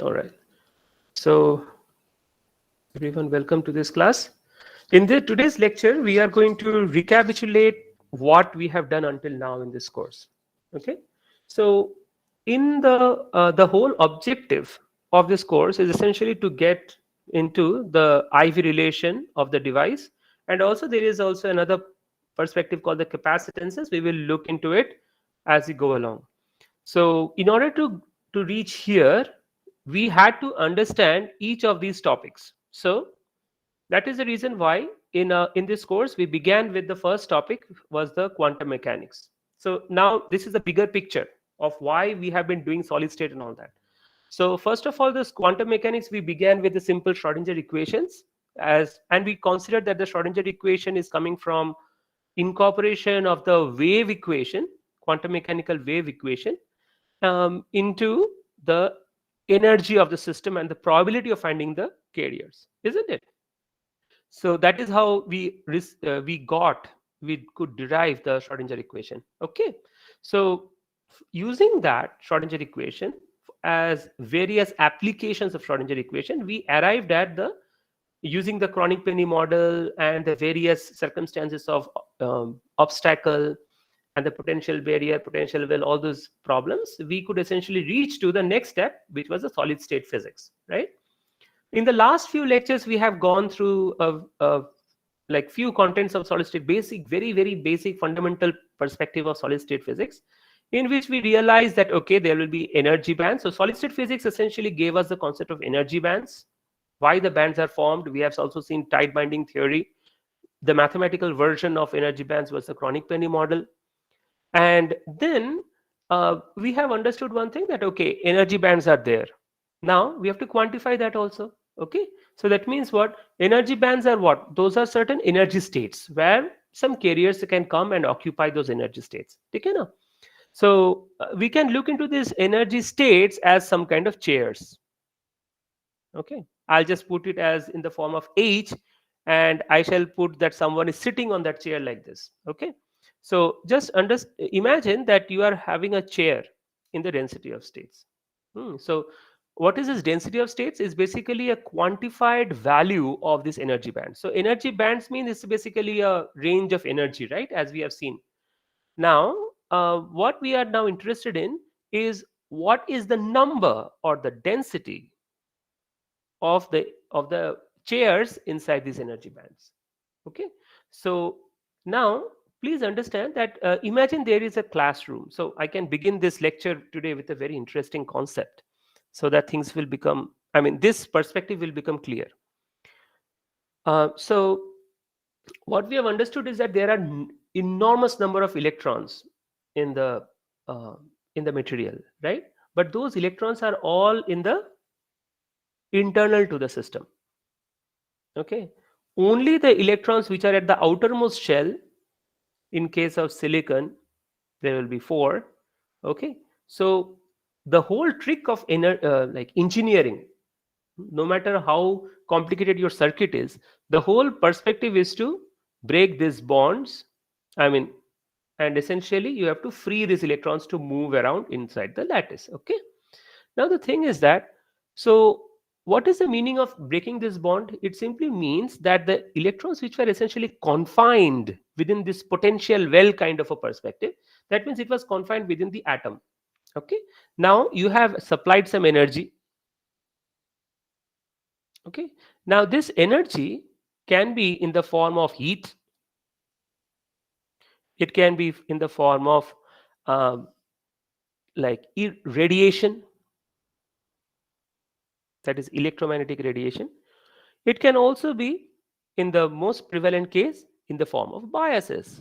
All right. So, everyone, welcome to this class. In today's lecture, we are going to recapitulate what we have done until now in this course. Okay. So, in the whole objective of this course is essentially to get into the IV relation of the device, and also there is also another perspective called the capacitances. We will look into it as we go along. So, in order to reach here, we had to understand each of these topics. So, that is the reason why in this course we began with the first topic was the quantum mechanics. So now this is the bigger picture of why we have been doing solid state and all that. So first of all, this quantum mechanics, we began with the simple Schrodinger equations, and we considered that the Schrodinger equation is coming from incorporation of the wave equation, quantum mechanical wave equation, into the energy of the system and the probability of finding the carriers, isn't it? So that is how we could derive the Schrodinger equation. Okay, so using that Schrodinger equation as various applications of Schrodinger equation, we arrived at the using the chronic penny model and the various circumstances of obstacle and the potential barrier, potential well, all those problems, we could essentially reach to the next step, which was the solid state physics, right? In the last few lectures, we have gone through like few contents of solid state, basic, very basic fundamental perspective of solid state physics, in which we realized that okay, there will be energy bands. So solid state physics essentially gave us the concept of energy bands, why the bands are formed. We have also seen tight binding theory. The mathematical version of energy bands was the chronic penny model. And then we have understood one thing, that okay, energy bands are there. Now we have to quantify that also. Okay, so that means what? Energy bands are what? Those are certain energy states where some carriers can come and occupy those energy states. Okay, now so we can look into these energy states as some kind of chairs. Okay, I'll just put it as in the form of H, and I shall put that someone is sitting on that chair like this. Okay, so just imagine that you are having a chair in the density of states. So what is this density of states? Is basically a quantified value of this energy band. So energy bands mean it's basically a range of energy, right? As we have seen. Now, what we are now interested in is what is the number or the density of the chairs inside these energy bands. Okay, so now please understand that imagine there is a classroom. So I can begin this lecture today with a very interesting concept, so that things will become, I mean, this perspective will become clear. So what we have understood is that there are enormous number of electrons in the uh, in the material, right? But those electrons are all in the internal to the system. Okay, only the electrons which are at the outermost shell, in case of silicon there will be 4. Okay, so the whole trick of like engineering, no matter how complicated your circuit is, the whole perspective is to break these bonds. I mean, and essentially you have to free these electrons to move around inside the lattice. Okay, now the thing is that, so what is the meaning of breaking this bond? It simply means that the electrons which were essentially confined within this potential well kind of a perspective, that means it was confined within the atom. Okay, now you have supplied some energy. Okay, now this energy can be in the form of heat, it can be in the form of um, like radiation, that is electromagnetic radiation. It can also be, in the most prevalent case, in the form of biases,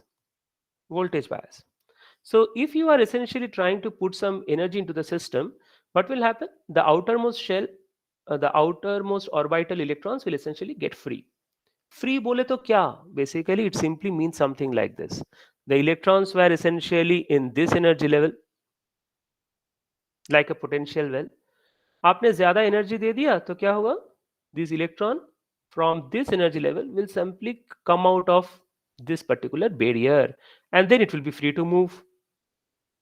voltage bias. So if you are essentially trying to put some energy into the system, what will happen? The outermost shell, the outermost orbital electrons will essentially get free. Free bole to kya? Basically, it simply means something like this. The electrons were essentially in this energy level, like a potential well. आपने ज़्यादा energy दे दिया तो क्या होगा? This electron from this energy level will simply come out of this particular barrier, and then it will be free to move.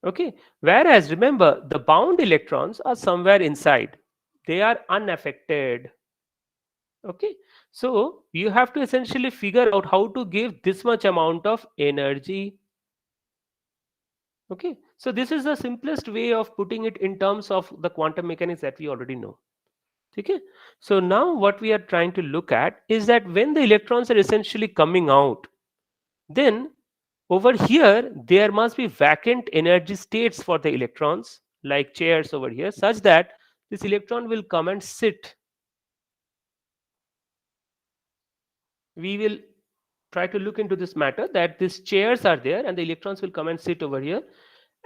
Okay, whereas remember, the bound electrons are somewhere inside they are unaffected. Okay, so you have to essentially figure out how to give this much amount of energy. Okay, so this is the simplest way of putting it in terms of the quantum mechanics that we already know. Okay, so now what we are trying to look at is that when the electrons are essentially coming out, then over here there must be vacant energy states for the electrons, like chairs over here, such that this electron will come and sit. We will try to look into this matter, that these chairs are there and the electrons will come and sit over here,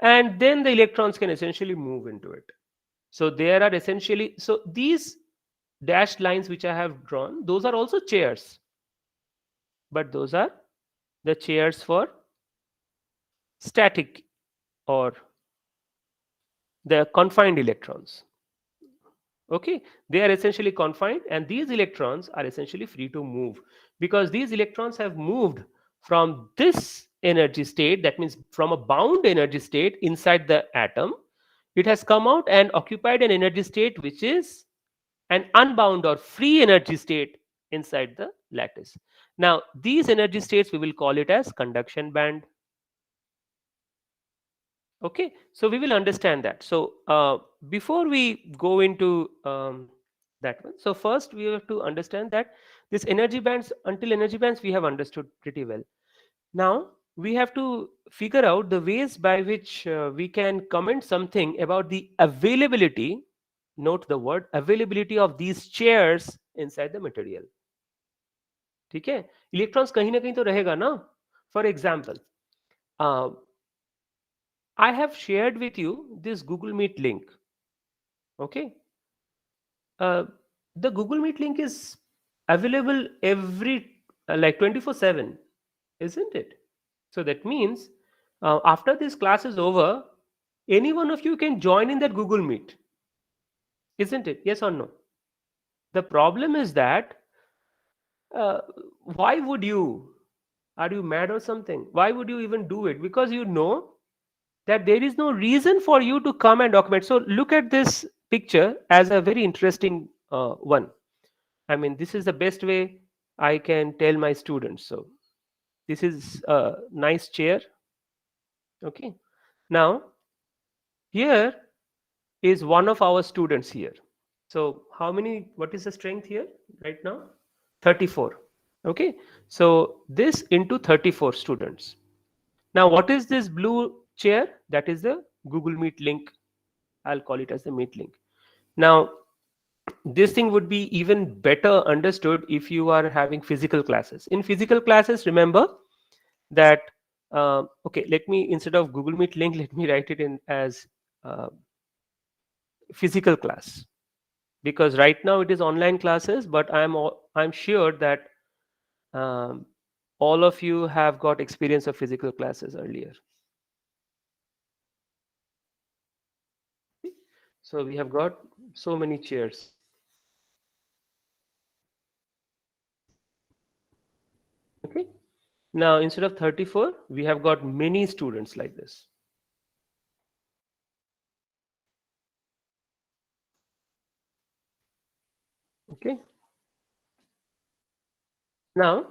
and then the electrons can essentially move into it. So there are essentially, so these dashed lines which I have drawn, those are also chairs, but those are the chairs for static or the confined electrons. Okay, they are essentially confined, and these electrons are essentially free to move, because these electrons have moved from this energy state, that means from a bound energy state inside the atom. It has come out and occupied an energy state which is an unbound or free energy state inside the lattice. Now these energy states, we will call it as conduction band. Okay, so we will understand that. So before we go into that one, so first we have to understand that this energy bands, until energy bands we have understood pretty well. Now we have to figure out the ways by which we can comment something about the availability, note the word availability, of these chairs inside the material. ठीक है, electrons कहीं ना कहीं तो रहेगा ना. For example, I have shared with you this Google Meet link. Okay. Uh, the Google Meet link is available every like 24/7, isn't it? So that means after this class is over, any one of you can join in that Google Meet, isn't it? Yes or no? The problem is that uh, why would you? Are you mad or something? Why would you even do it? Because you know that there is no reason for you to come and document. So look at this picture as a very interesting one. I mean, this is the best way I can tell my students. So this is a nice chair. Okay. Now here is one of our students here. So how many? What is the strength here right now? 34. Okay. So this into 34 students. Now what is this blue chair? That is the Google Meet link. I'll call it as the Meet link. Now this thing would be even better understood if you are having physical classes. In physical classes, remember that okay, let me, instead of Google Meet link, let me write it in as physical class, because right now it is online classes, but I'm sure that um, all of you have got experience of physical classes earlier. So we have got so many chairs. Okay. Now instead of 34, we have got many students like this. Okay. Now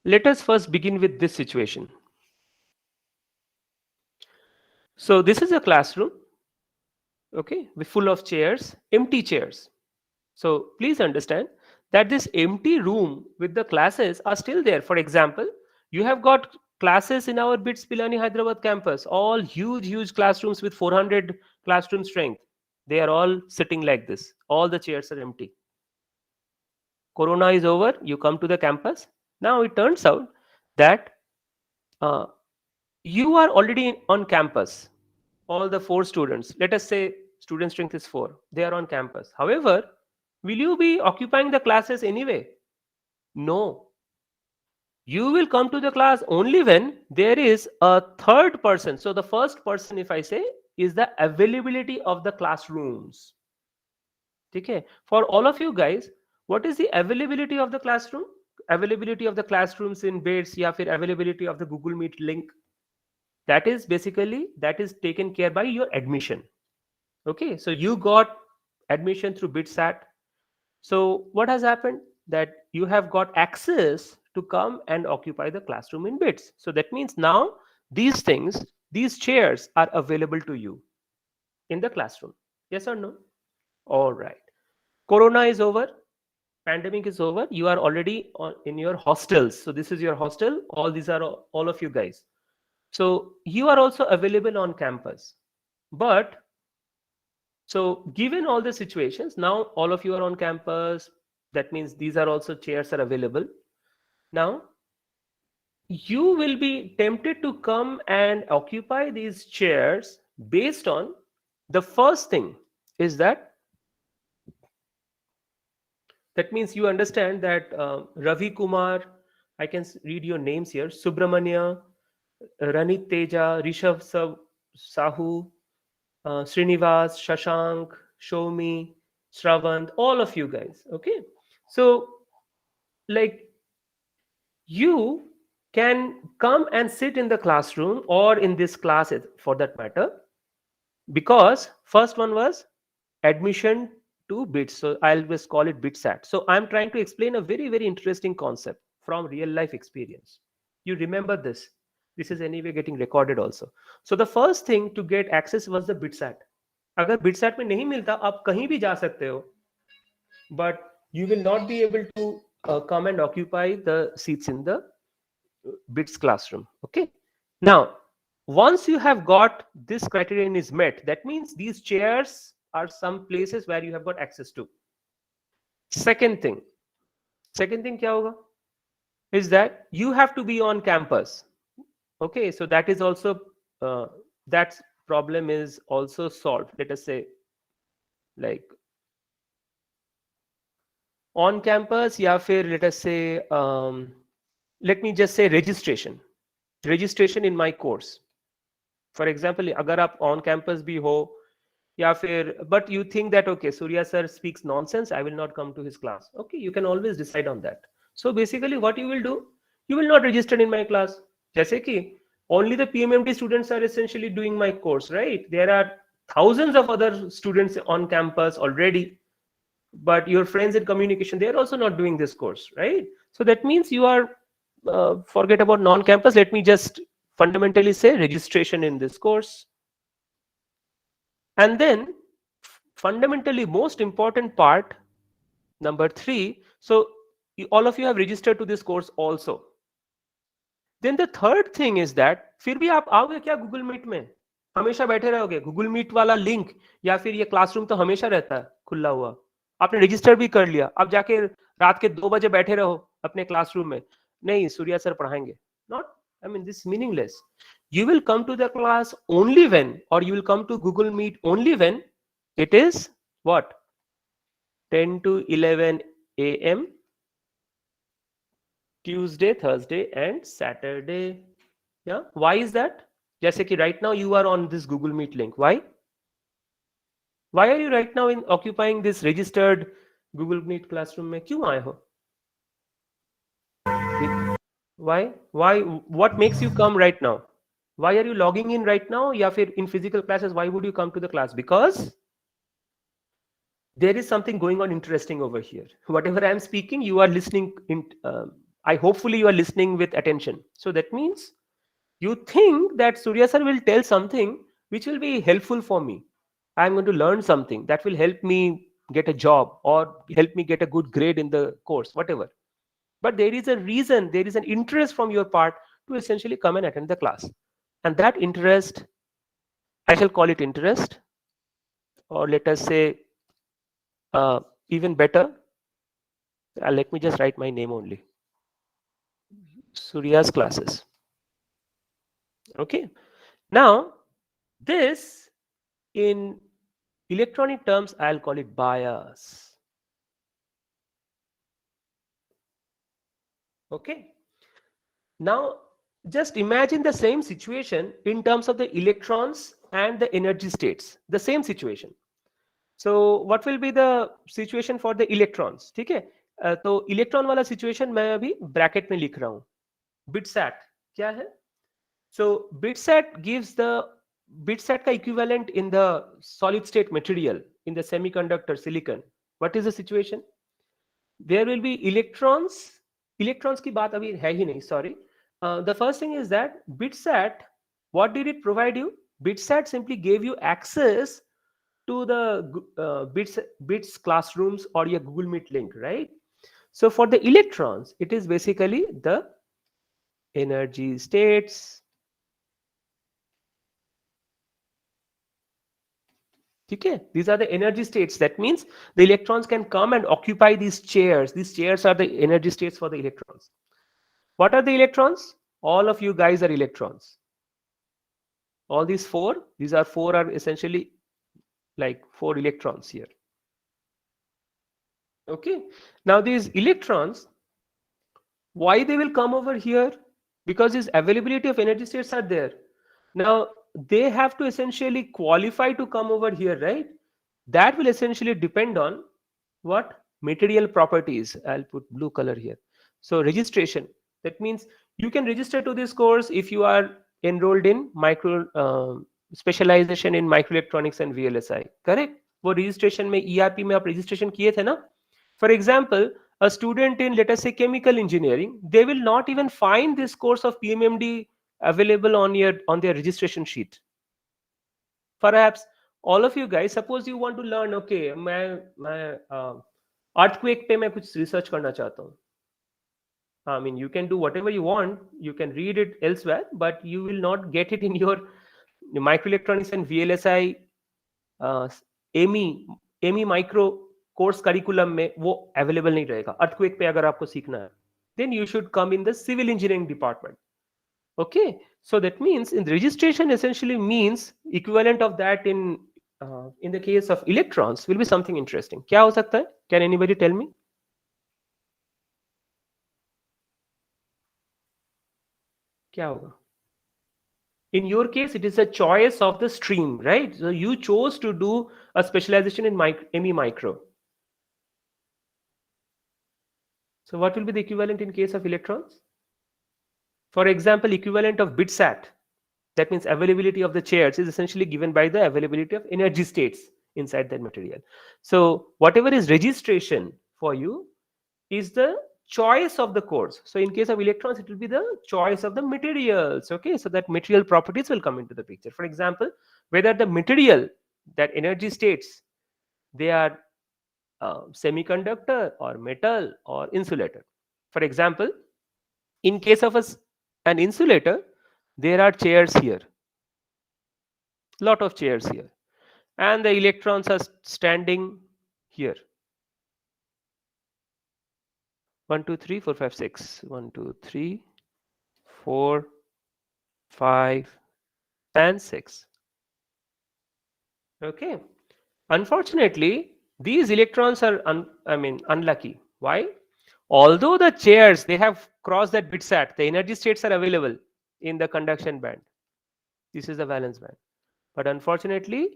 let us first begin with this situation. So this is a classroom, okay, with full of chairs, empty chairs. So please understand that this empty room with the classes are still there. For example, you have got classes in our BITS Pilani Hyderabad campus, all huge classrooms with 400 classroom strength. They are all sitting like this. All the chairs are empty. Corona is over, you come to the campus. Now it turns out that uh, you are already on campus. All the 4 students, let us say student strength is 4, they are on campus. However, will you be occupying the classes anyway? No. You will come to the class only when there is a third person. So the first person, if I say, is the availability of the classrooms. Okay. For all of you guys, what is the availability of the classroom? Availability of the classrooms in BITS, या फिर availability of the Google Meet link. That is basically, that is taken care by your admission. Okay, so you got admission through BitSat. So what has happened? That you have got access to come and occupy the classroom in bits. So that means now these things, these chairs are available to you in the classroom. Yes or no? All right. Corona is over. Pandemic is over. You are already in your hostels. So this is your hostel. All these are all of you guys. So you are also available on campus. But so given all the situations, now all of you are on campus. That means these are also chairs are available. Now you will be tempted to come and occupy these chairs based on the first thing is that means you understand that Ravi Kumar, I can read your names here, Subramania, Ranit Teja, Rishabh Sahu, Srinivas, Shashank, Shomi, Shravant, all of you guys. Okay. So, like, you can come and sit in the classroom or in this class for that matter, because first one was admission to bits. So I'll just call it BitSat. So I'm trying to explain a very, very interesting concept from real life experience. You remember this. This is anyway getting recorded also. So the first thing to get access was the BitSat. अगर BitSat में नहीं मिलता आप कहीं भी जा सकते हो, but you will not be able to come and occupy the seats in the bits classroom. Okay. Now once you have got this criterion is met, that means these chairs are some places where you have got access to. Second thing kya hoga is that you have to be on campus. Okay, so that is also that problem is also solved. Let us say like on campus या फिर let us say let me just say registration in my course. For example, अगर आप on campus भी हो या फिर but you think that okay, Surya sir speaks nonsense, I will not come to his class. Okay, you can always decide on that. So basically what you will do, you will not register in my class. जैसे कि only the PMMT students are essentially doing my course, right? There are thousands of other students on campus already, but your friends in communication, they are also not doing this course, right? So that means you are forget about non-campus. Let me just fundamentally say registration in this course. And then fundamentally most important part, number 3. So all of you have registered to this course also. Then the third thing is that फिर भी आप आओगे क्या Google meet में? हमेशा बैठे रहोगे? Google meet वाला लिंक या फिर ये क्लासरूम तो हमेशा रहता है खुला हुआ. आपने रजिस्टर भी कर लिया, अब जाके रात के 2 बजे बैठे रहो अपने क्लासरूम में. नहीं, सूर्या सर पढ़ाएंगे. Not, I mean, this is meaningless. You will come to the class only when, or you will come to Google Meet only when it is what? 10 to 11 a.m. Tuesday, Thursday, and Saturday. Yeah. Why is that? जैसे कि right now you are on this Google Meet link. Why? Why are you right now in occupying this registered Google Meet classroom में? क्यों आए हो? Why? Why? What makes you come right now? Why are you logging in right now? या फिर in physical classes, why would you come to the class? Because there is something going on interesting over here. Whatever I am speaking, you are listening in. I hopefully you are listening with attention. So that means you think that Surya sir will tell something which will be helpful for me. I'm going to learn something that will help me get a job or help me get a good grade in the course, whatever. But there is a reason, there is an interest from your part to essentially come and attend the class. And that interest, I shall call it interest, or let us say even better, let me just write my name only. Surya's classes. Okay. Now, this in electronic terms, I'll call it bias. Okay. Now, just imagine the same situation in terms of the electrons and the energy states. The same situation. So, what will be the situation for the electrons? ठीक है? तो electron वाला situation मैं अभी bracket में लिख रहा हूं. BitSat क्या है? So BitSat gives the BitSat का equivalent in the solid state material in the semiconductor silicon, what is the situation? There will be electrons की बात अभी है ही नहीं, sorry. The first thing is that BitSat, what did it provide you? BitSat simply gave you access to the bits classrooms or your Google Meet link, right? So for the electrons, it is basically the energy states. Okay, these are the energy states. That means the electrons can come and occupy these chairs. These chairs are the energy states for the electrons. What are the electrons? All of you guys are electrons. All these four are essentially like 4 electrons here. Okay, now these electrons, why they will come over here? Because this availability of energy states are there. Now they have to essentially qualify to come over here, right? That will essentially depend on what? Material properties. I'll put blue color here. So registration, that means you can register to this course if you are enrolled in specialization in microelectronics and VLSI, correct? वो registration में ERP में आप registration किए थे ना? For example, a student in, let us say, chemical engineering, they will not even find this course of PMMD available on their registration sheet. Perhaps all of you guys, suppose you want to learn, okay, मैं earthquake पे मैं कुछ research करना चाहता हूँ. I mean, you can do whatever you want, you can read it elsewhere, but you will not get it in your microelectronics and VLSI AMI micro course curriculum में वो available नहीं रहेगा. Earthquake पे अगर आपको सीखना है, then you should come in the civil engineering department. Okay, so that means in the registration essentially means equivalent of that in the case of electrons will be something interesting. क्या हो सकता है? Can anybody tell me? क्या होगा? In your case, it is a choice of the stream, right? So you chose to do a specialization in ME micro. So what will be the equivalent in case of electrons? For example, equivalent of BitSat, that means availability of the chairs is essentially given by the availability of energy states inside that material. So whatever is registration for you is the choice of the course. So in case of electrons, it will be the choice of the materials. Okay, so that material properties will come into the picture. For example, whether the material, that energy states, they are semiconductor or metal or insulator. For example, in case of an insulator, there are chairs here, lot of chairs here, and the electrons are standing here. 1 2 3 4 5 6 1 2 3 4 5 and 6. Okay, unfortunately these electrons are unlucky. Why? Although the chairs, they have crossed that BitSat, the energy states are available in the conduction band. This is the valence band, but unfortunately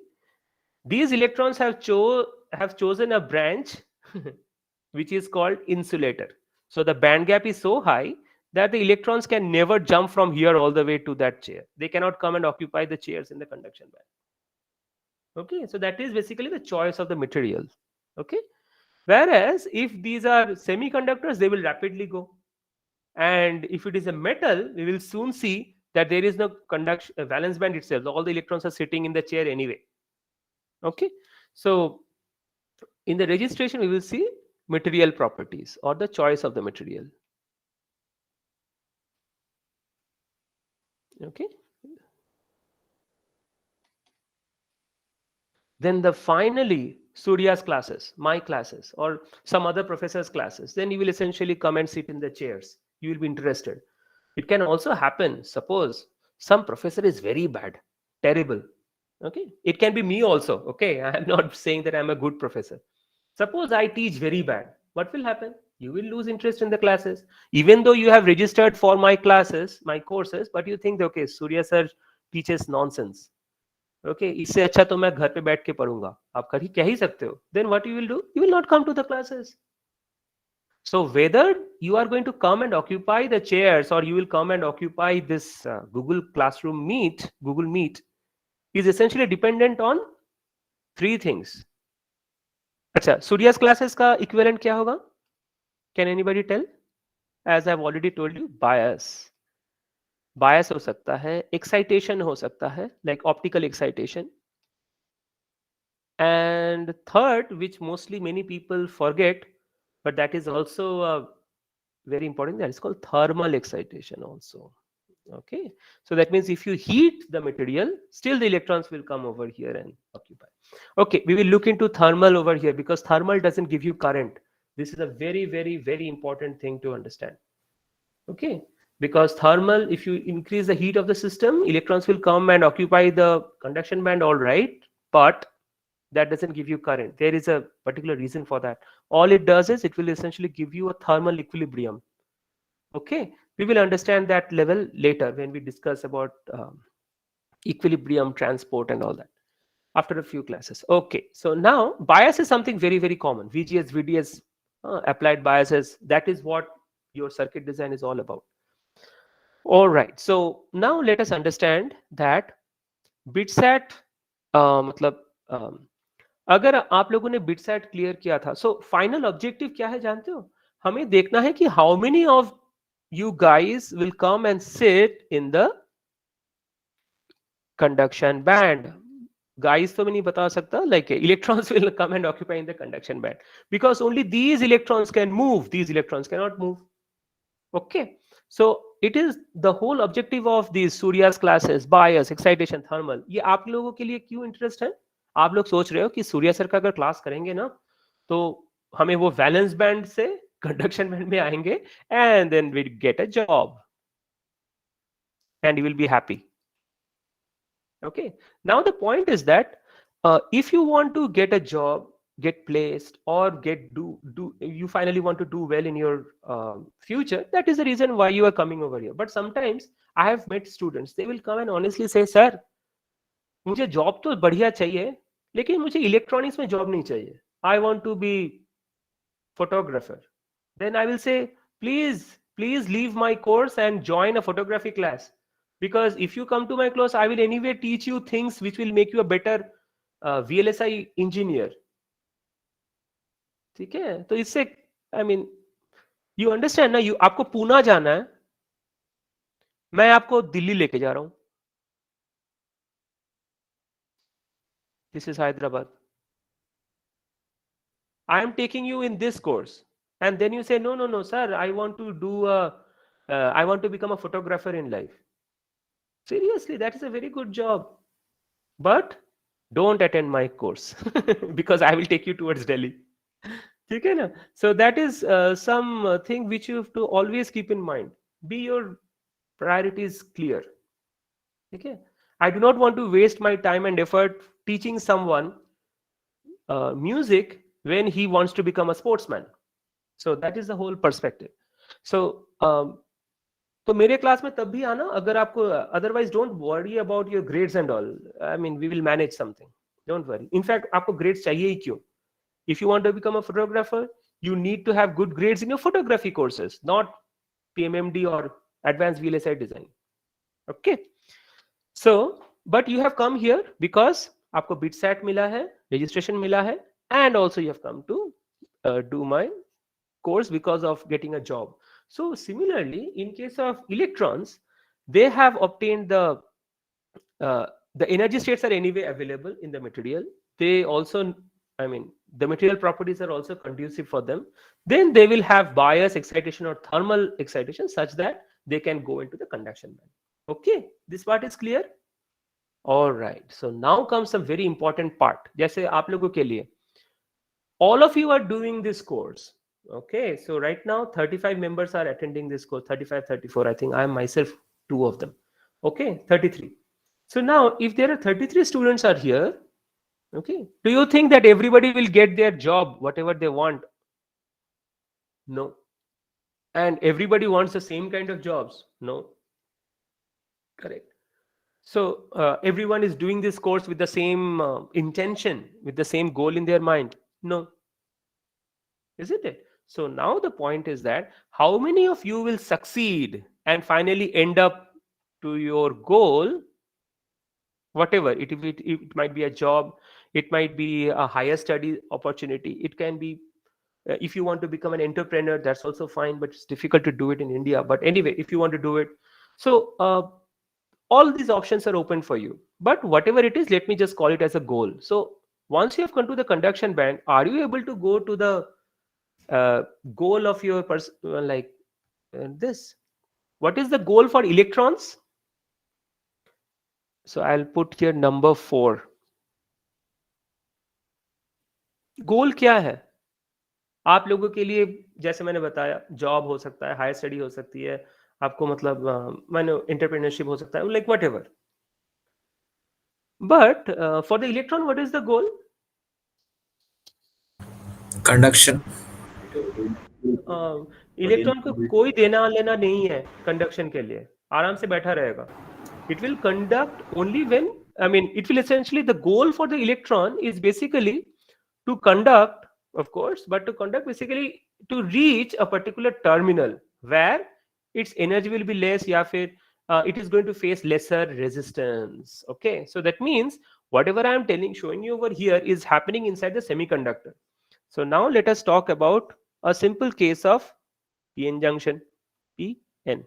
these electrons have chosen a branch which is called insulator. So the band gap is so high that the electrons can never jump from here all the way to that chair. They cannot come and occupy the chairs in the conduction band. Okay, so that is basically the choice of the material. Okay, whereas if these are semiconductors, they will rapidly go, and if it is a metal, we will soon see that there is no conduction valence band itself. All the electrons are sitting in the chair anyway. Okay, so in the registration we will see material properties or the choice of the material. Okay, then the finally Surya's classes, my classes, or some other professor's classes, then you will essentially come and sit in the chairs. You will be interested. It can also happen, suppose some professor is very bad, terrible. Okay, it can be me also. Okay, I am not saying that I'm a good professor. Suppose I teach very bad, what will happen? You will lose interest in the classes, even though you have registered for my classes, my courses, but you think, okay, Surya sir teaches nonsense. Okay, इससे अच्छा तो मैं घर पे बैठ के पढ़ूंगा. आप कह ही सकते हो. Then what you will do? You will not come to the classes. So whether you are going to come and occupy the chairs or you will come and occupy this Google Classroom Meet, Google Meet, is essentially dependent on 3 things. अच्छा, सूर्यास classes का equivalent क्या होगा? Can anybody tell? As I have already told you, bias हो सकता है, excitation हो सकता है, like optical excitation, and third, which mostly many people forget, but that is also very important, that is called thermal excitation also. Okay, so that means if you heat the material, still the electrons will come over here and occupy. Okay, we will look into thermal over here, because thermal doesn't give you current. This is a very, very, very important thing to understand. Okay, because thermal, if you increase the heat of the system, electrons will come and occupy the conduction band, all right, but that doesn't give you current. There is a particular reason for that. All it does is it will essentially give you a thermal equilibrium. Okay, we will understand that level later when we discuss about equilibrium, transport, and all that after a few classes. Okay, so now bias is something very, very common. VGS, VDS, applied biases, that is what your circuit design is all about. All right, so now let us understand that BitSat मतलब अगर आप लोगों ने BITSAT clear किया था, so final objective क्या है जानते हो? हमें देखना है कि how many of you guys will come and sit in the conduction band. Guys तो मैं नहीं बता सकता, like electrons will come and occupy in the conduction band, because only these electrons can move, these electrons can not move. Okay, so it is the whole objective of these Surya's classes, bias, excitation, thermal. ये आप लोगों के लिए क्यों interest है? आप लोग सोच रहे हो कि सूर्या सर का अगर क्लास करेंगे ना, तो हमें वो वैलेंस बैंड से कंडक्शन बैंड में आएंगे, and then we get a job and you will be happy. Okay, now the point is that if you want to get a job, get placed, or do you finally want to do well in your future, that is the reason why you are coming over here. But sometimes I have met students, they will come and honestly say, sir, मुझे job तो बढ़िया चाहिए, लेकिन मुझे electronics में job नहीं चाहिए. I want to be photographer. Then I will say, please leave my course and join a photography class, because if you come to my class, I will anyway teach you things which will make you a better VLSI engineer. ठीक है, तो इससे I mean you understand ना, you आपको पूना जाना है, मैं आपको दिल्ली लेके जा रहा हूं. This is Hyderabad. I am taking you in this course, and then you say, no sir, I want to do a I want to become a photographer in life. Seriously, that is a very good job, but don't attend my course because I will take you towards Delhi. ठीक है ना? So that is some thing which you have to always keep in mind. Be your priorities clear. ठीक है? I do not want to waste my time and effort teaching someone music when he wants to become a sportsman. So that is the whole perspective. So तो मेरे class में तब भी आना अगर आपको, otherwise don't worry about your grades and all. I mean we will manage something, don't worry. In fact आपको grades चाहिए ही क्यों? If you want to become a photographer, you need to have good grades in your photography courses, not PMMD or advanced VLSI design. Okay, so but you have come here because आपको BitSat मिला है, registration मिला है, and also you have come to do my course because of getting a job. So similarly, in case of electrons, they have obtained the energy states are anyway available in the material. They also, I mean, the material properties are also conducive for them. Then they will have bias, excitation, or thermal excitation such that they can go into the conduction band. Okay, this part is clear. All right, so now comes some very important part. जैसे आप लोगों के लिए, all of you are doing this course. Okay, so right now 35 members are attending this course, 35, 34, I think. I am myself two of them. Okay, 33. So now if there are 33 students are here, okay, do you think that everybody will get their job whatever they want? No. And everybody wants the same kind of jobs? No. Correct. So everyone is doing this course with the same intention, with the same goal in their mind? No. Isn't it? So now the point is that how many of you will succeed and finally end up to your goal, whatever it might be, a job, it might be a higher study opportunity, it can be if you want to become an entrepreneur, that's also fine, but it's difficult to do it in India. But anyway, if you want to do it, so all these options are open for you. But whatever it is, let me just call it as a goal. So once you have come to the conduction band, are you able to go to the goal of your this? What is the goal for electrons? So I'll put here number 4. गोल क्या है आप लोगों के लिए? जैसे मैंने बताया, job हो सकता है, हायर स्टडी हो सकती है, आपको मतलब मैंने एंटरप्रेन्योरशिप हो सकता है, like what ever. But for the electron what is the goal? Conduction. Electron को कोई देना लेना नहीं है कंडक्शन के लिए, आराम से बैठा रहेगा. It will conduct only when, I mean, it will essentially, the goal for the electron is basically to conduct, of course, but to conduct basically to reach a particular terminal where its energy will be less, या फिर it is going to face lesser resistance. Okay, so that means whatever I am telling, showing you over here is happening inside the semiconductor. So now let us talk about a simple case of p-n junction, p-n.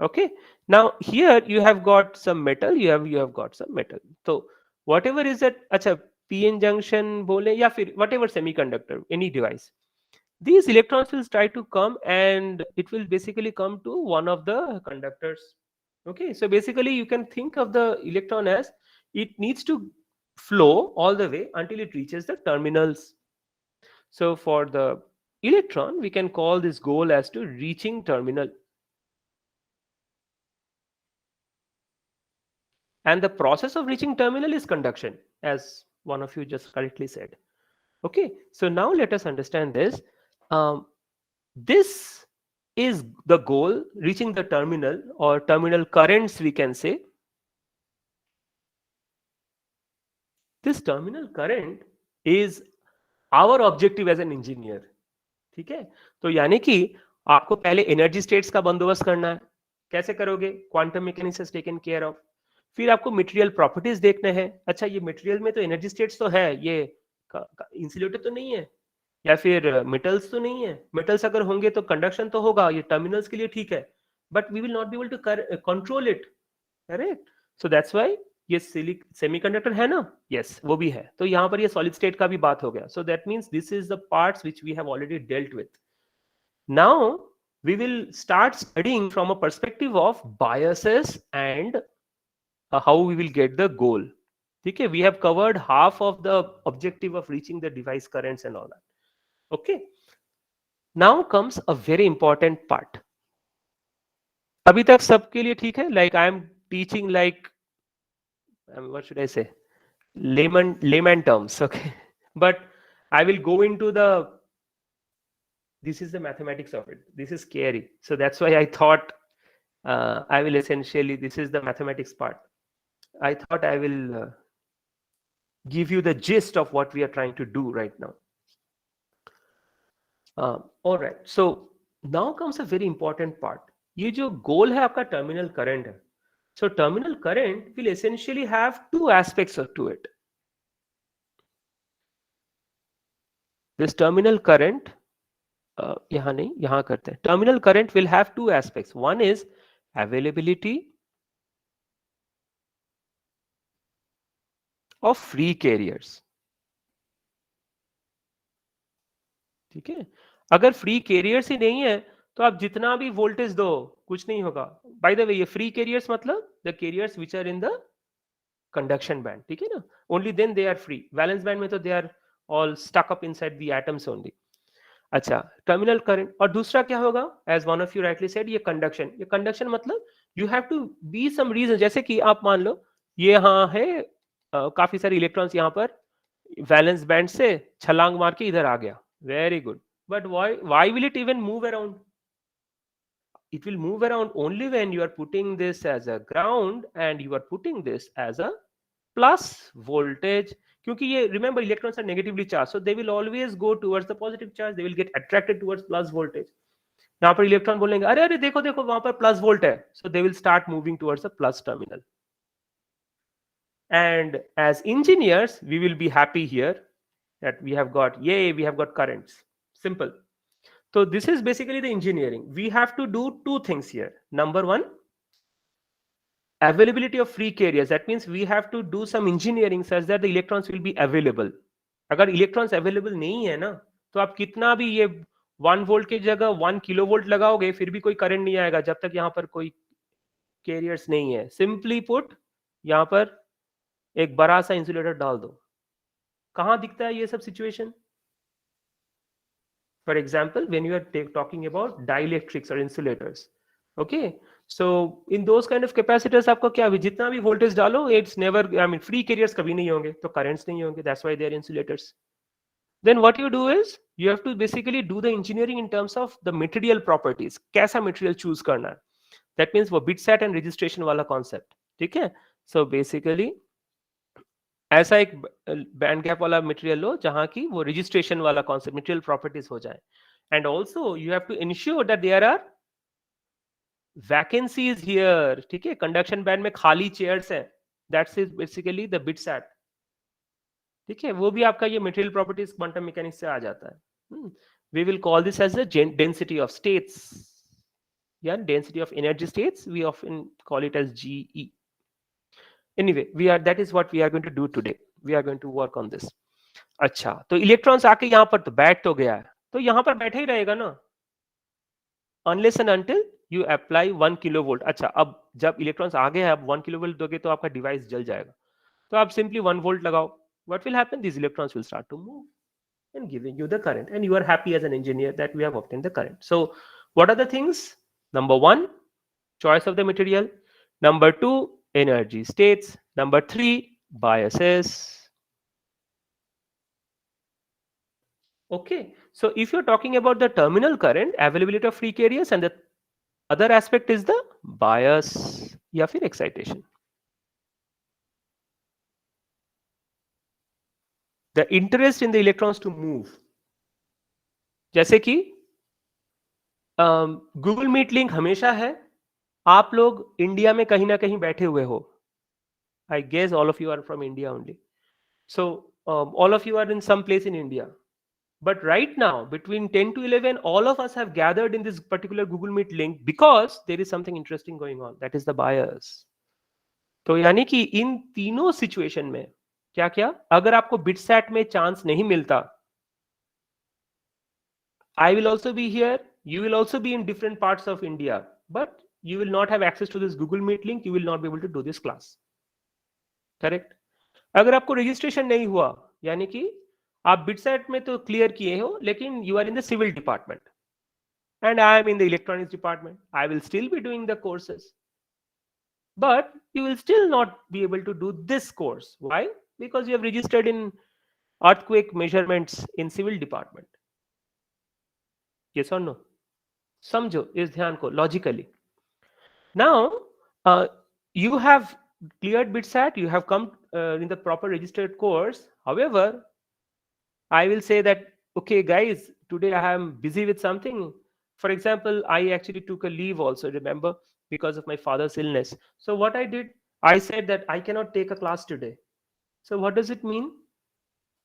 Okay, now here you have got some metal, you have got some metal. So whatever is that, acha, p-n junction bole ya fir whatever semiconductor, any device, these electrons will try to come and it will basically come to one of the conductors. Okay, so basically you can think of the electron as it needs to flow all the way until it reaches the terminals. So for the electron, we can call this goal as to reaching terminal. And the process of reaching terminal is conduction, as one of you just correctly said. Okay, so now let us understand this. This is the goal, reaching the terminal, or terminal currents we can say. This terminal current is our objective as an engineer. ठीक है, तो यानी कि आपको पहले energy states का बंदोबस्त करना है. कैसे करोगे? Quantum mechanics has taken care of. फिर आपको मटेरियल प्रॉपर्टीज देखने हैं. अच्छा, ये मटेरियल में तो एनर्जी स्टेट्स तो है, ये इंसुलेटर तो नहीं है, या फिर मेटल्स तो नहीं है. मेटल्स अगर होंगे तो कंडक्शन तो होगा, ये टर्मिनल्स के लिए ठीक है, but we will not be able to control it. Correct? So that's why ये सेमीकंडक्टर है ना, यस वो भी है. तो यहाँ पर ये सॉलिड स्टेट का भी बात हो गया. So that means this is the parts which we have already dealt with. Now we will start studying from a perspective of biases and how we will get the goal. Okay, we have covered half of the objective of reaching the device currents and all that. Okay, now comes a very important part. अभी तक सबके लिए ठीक है? Like I am teaching like what should I say, layman terms. Okay, but I will go into the, this is the mathematics of it. This is scary, so that's why I thought I will essentially, this is the mathematics part. I thought I will give you the gist of what we are trying to do right now. All right, so now comes a very important part. ये जो goal है आपका terminal current है. So terminal current will essentially have two aspects to it. This terminal current, यहाँ नहीं, यहाँ करते हैं. Terminal current will have two aspects. One is availability of free carriers. ठीक है, अगर फ्री कैरियर्स ही नहीं है तो आप जितना भी वोल्टेज दो कुछ नहीं होगा. बाय द वे, ये फ्री कैरियर्स मतलब the carriers which are in the conduction band. ठीक है ना, only then they are free. Valence band में तो they are all stuck up inside the atoms only. अच्छा, टर्मिनल करंट. और दूसरा क्या होगा, as one of you rightly said, ये कंडक्शन. ये कंडक्शन मतलब you have to be some reason. जैसे कि आप मान लो ये यहाँ है, काफी सारे इलेक्ट्रॉन्स यहाँ पर वैलेंस बैंड से छलांग मार के इधर आ गया. Very good. But why will it even move around? It will move around only when you are putting this as a ground and you are putting this as a plus voltage. क्योंकि ये, remember, electrons are negatively charged, so they will always go towards the positive charge. They will get attracted towards plus voltage. यहाँ पर electron बोलेंगे अरे अरे देखो देखो वहां पर प्लस वोल्ट है, so they will start moving towards the plus terminal. And as engineers, we will be happy here that we have got, yay, we have got currents. Simple. So this is basically the engineering. We have to do two things here. Number one, availability of free carriers. That means we have to do some engineering such that the electrons will be available. अगर electrons available नहीं है ना, तो आप कितना भी ये 1 volt की जगह 1 किलोवोल्ट लगाओगे, फिर भी कोई करंट नहीं आएगा जब तक यहाँ पर कोई कैरियर्स नहीं है. सिंपली पुट, यहाँ पर एक बड़ा सा इंसुलेटर डाल दो. कहाँ दिखता है ये सब situation? For example, when you are talking about dielectrics or insulators, okay, so in those kind of capacitors आपको क्या भी जितना भी voltage डालो, it's never, I mean, free carriers कभी नहीं होंगे, तो currents नहीं होंगे. That's why they are insulators. Then what you do is you have to basically do the engineering in terms of the material properties. कैसा material choose करना है. That means वो bitsat and registration वाला concept. ठीक है? So basically ऐसा एक band gap वाला मटेरियल लो जहां की वो रजिस्ट्रेशन वाला कॉन्सेप्ट, मटेरियल प्रॉपर्टीज हो जाए. And also you have to ensure that there are vacancies here. ठीक है, कंडक्शन बैंड में खाली चेयर्स है, that's is basically the BITSAT. ठीक है, वो भी आपका ये मटेरियल प्रॉपर्टीज क्वांटम मैकेनिक्स से आ जाता है. We will call this as the density of states या density of energy states. We often call it as GE. Anyway, that is what we are going to do today. We are going to work on this. अच्छा, तो electrons आके यहाँ पर तो बैठ तो गया है, तो यहाँ पर बैठे ही रहेगा ना, unless and until you apply 1 kilovolt. अच्छा, अब जब इलेक्ट्रॉन्स आ गए हैं, अब 1 किलोवोल्ट दोगे तो आपका डिवाइस जल जाएगा. तो आप सिंपली 1 वोल्ट लगाओ. What will happen? These electrons will start to move and giving you the current, and you are happy as an engineer that we have obtained the current. So what are the things? Number one, choice of the material. Number two, energy states. Number three, biases. Okay, so if you're talking about the terminal current, availability of free carriers, and the other aspect is the bias या फिर excitation. The interest in the electrons to move. जैसे कि Google meet link हमेशा है. आप लोग India में कहीं ना कहीं बैठे हुए हो. I guess all of you are from India only. So all of you are in some place in India. But right now, between 10 to 11, all of us have gathered in this particular Google Meet link because there is something interesting going on. That is the bias. तो यानी कि इन तीनों situation में क्या क्या, अगर आपको BITSAT में चांस नहीं मिलता, I will also be here, you will also be in different parts of India, but you will not have access to this Google Meet link, you will not be able to do this class. Correct? अगर आपको registration नहीं हुआ, यानी कि आप BITSAT में तो clear किए हो, लेकिन you are in the civil department and I am in the electronics department, I will still be doing the courses, but you will still not be able to do this course. Why? Because you have registered in earthquake measurements in civil department. Yes or no? समझो इस ध्यान को logically. Now you have cleared BitSat, you have come in the proper registered course. However, I will say that, okay guys, today I am busy with something. For example, I actually took a leave also, remember, because of my father's illness. So what I did, I said that I cannot take a class today. So what does it mean?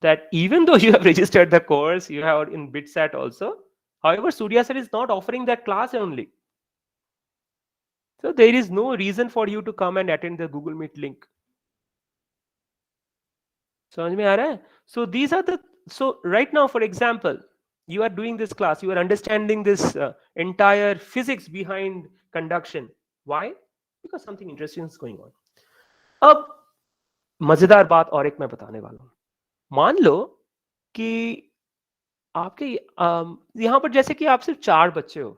That even though you have registered the course, you have in BitSat also, however, Surya sir is not offering that class only. So there is no reason for you to come and attend the Google Meet link. समझ में आ रहा है? So these are the, so right now, for example, you are doing this class, you are understanding this entire physics behind conduction. Why? Because something interesting is going on. अब मजेदार बात और एक मैं बताने वाला हूं. मान लो कि आपके यहां पर जैसे कि आप सिर्फ 4 बच्चे हो,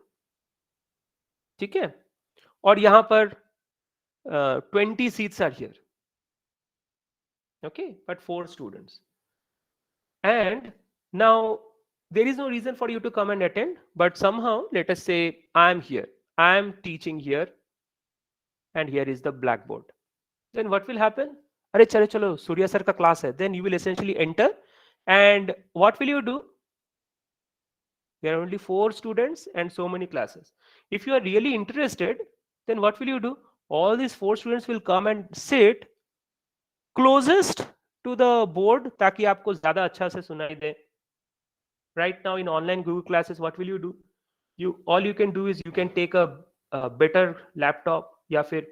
ठीक है, और यहां पर 20 seats are here, okay, but 4 students, and now there is no reason for you to come and attend, but somehow let us say I am here, I am teaching here, and here is the blackboard. Then what will happen? अरे चलो चलो Surya sir का class है. Then you will essentially enter, and what will you do? There are only 4 students and so many classes. If you are really interested, then what will you do? All these 4 students will come and sit closest to the board ताकि आपको ज्यादा अच्छा से सुनाई दे. Right now in online Google classes, what will you do? All you can do is you can take a better laptop, या फिर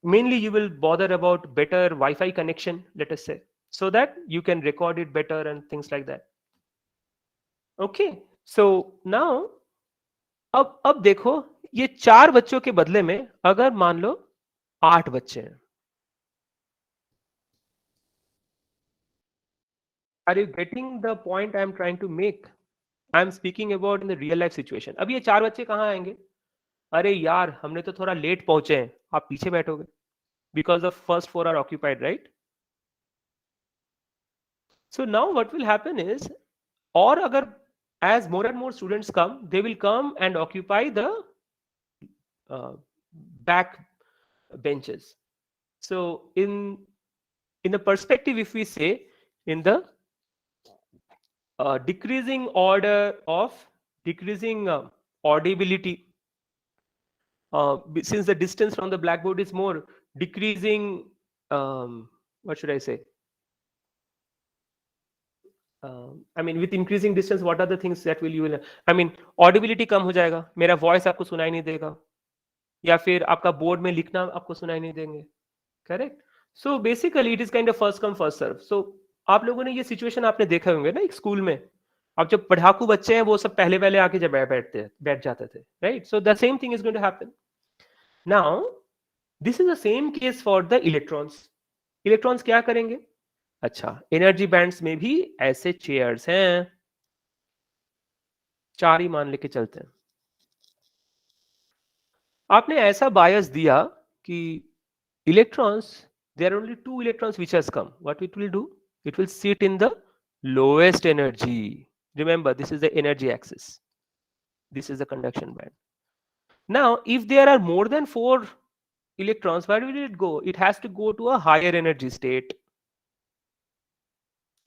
mainly you will bother about better Wi-Fi connection, let us say, so that you can record it better and things like that. Okay, so now अब देखो, ये 4 बच्चों के बदले में अगर मान लो 8 बच्चे हैं. Are you getting the point I am trying to make? I am speaking about in the real life situation. अब ये 4 बच्चे कहाँ आएंगे? अरे यार, हमने तो थोड़ा लेट पहुंचे हैं, आप पीछे बैठोगे, because the first 4 are occupied, right? So now what will happen is, और अगर as more and more students come, they will come and occupy the back benches. So in the perspective, if we say in the decreasing order of decreasing audibility, since the distance from the blackboard is more, decreasing, what should I say, I mean with increasing distance, what are the things that will you will, I mean audibility कम हो जाएगा, मेरा voice आपको सुनाई नहीं देगा, या फिर आपका बोर्ड में लिखना आपको सुनाई नहीं देंगे. Correct. So basically it is kind of first come first serve. So आप लोगों ने ये सिचुएशन आपने देखा होंगे ना एक स्कूल में, अब जब पढ़ाकू बच्चे हैं वो सब पहले पहले आके जब बैठ जाते थे, right? So the same thing is going to happen now. This is the same case for the electrons. Electrons क्या करेंगे? अच्छा, एनर्जी बैंड्स में भी ऐसे चेयर्स हैं, 4 ही मान लेके चलते हैं. आपने ऐसा बायस दिया कि electrons, there are only 2 electrons which has come. What it will do? It will sit in the lowest energy. Remember, this is the energy axis. This is the conduction band. Now, if there are more than 4 electrons, where will it go? It has to go to a higher energy state,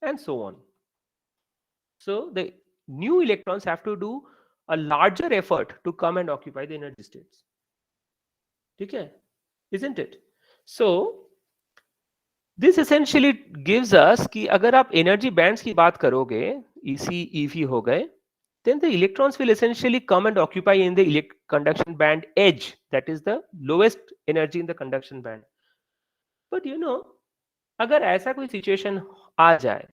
and so on. So the new electrons have to do a larger effort to come and occupy the energy states. Okay, isn't it? So this essentially gives us कि अगर आप energy bands की बात करोगे, EC EV हो गए, then the electrons will essentially come and occupy in the conduction band edge, that is the lowest energy in the conduction band. But you know, अगर ऐसा कोई सिचुएशन आ जाए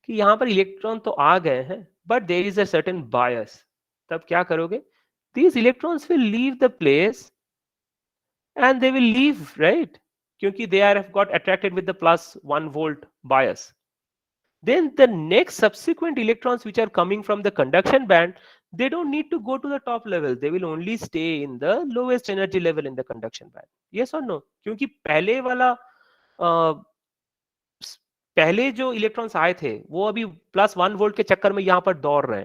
कि यहाँ पर इलेक्ट्रॉन तो आ गए हैं but there is a certain bias, तब क्या करोगे? These electrons will leave the place and they will leave, right? क्योंकि they have got attracted with the plus 1 volt bias. Then the next subsequent electrons which are coming from the conduction band, they don't need to go to the top level, they will only stay in the lowest energy level in the conduction band. Yes or no? क्योंकि पहले जो electrons आए थे वो अभी plus 1 volt के चक्कर में यहां पर दौड़ रहे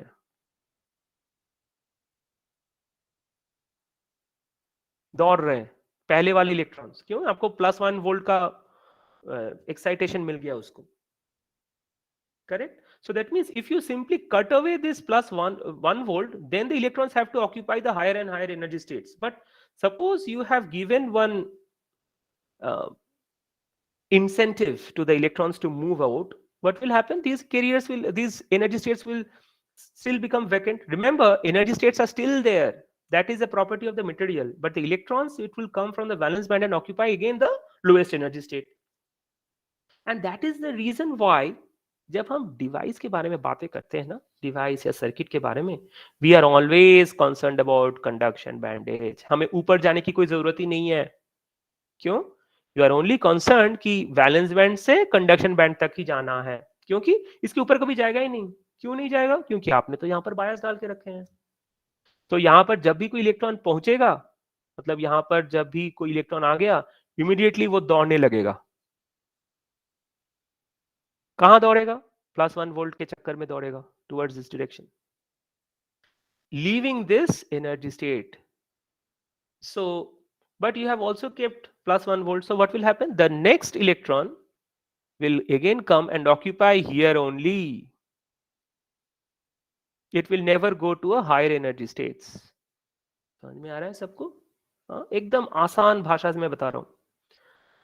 हैं, पहले वाले इलेक्ट्रॉन्स. क्यों? आपको प्लस 1 वोल्ट का एक्साइटेशन मिल गया उसको. Correct? So that means if you simply cut away this plus 1 volt, then the electrons have to occupy the higher and higher energy states. But suppose you have given one incentive to the electrons to move out, what will happen? These energy states will still become vacant. Remember, energy states are still there. That is a property of the material. But the electrons, it will come from the valence band and occupy again the lowest energy state. And that is the reason why जब हम device के बारे में बातें करते हैं ना, device या सर्किट के बारे में, we are always concerned about conduction band edge. हमें ऊपर जाने की कोई जरूरत ही नहीं है. क्यों? यू आर ओनली कंसर्न्ड कि वैलेंस बैंड से कंडक्शन बैंड तक ही जाना है, क्योंकि इसके ऊपर कभी जाएगा ही नहीं. क्यों नहीं जाएगा? क्योंकि आपने तो यहाँ पर बायस डाल के रखे हैं. तो यहाँ पर जब भी कोई इलेक्ट्रॉन पहुंचेगा, मतलब यहाँ पर जब भी कोई इलेक्ट्रॉन आ गया, इमीडिएटली वो दौड़ने लगेगा. कहां दौड़ेगा? प्लस 1 वोल्ट के चक्कर में दौड़ेगा towards this direction, leaving this energy state. So but you have also kept plus 1 volt, so what will happen? The next electron will again come and occupy here only. It will never go to a higher energy states. समझ में आ रहा है सबको? एकदम आसान भाषा में बता रहा हूं.